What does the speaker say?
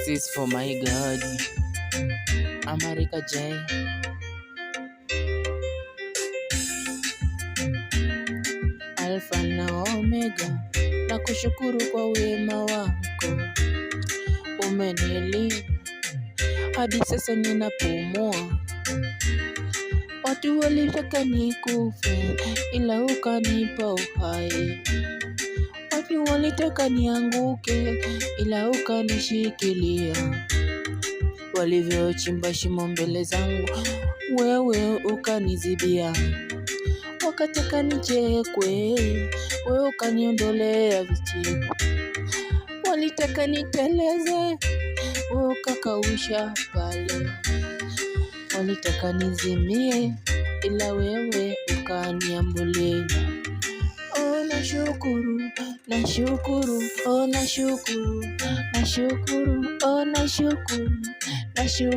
This is for my God, America J. Alpha na Omega, na kushukuru kwa wema wako. Umenilinda hadi sasa ninapumua. Watu walitaka nikufe, ila ukanipa uhai. Watu walitaka nianguke, ila ukanishikilia. Walivyochimba shimo mbele zangu, wewe ukanizibia. Wakataka nichekwe, wewe ukaniondolea vicheko. Walitaka niteleze, wewe ukakausha pale. Walitaka nizimie, ila wewe ukaniambulia. Oh, nashukuru, nashukuru, oh nashukuru, nashukuru, oh nashukuru, nashukuru.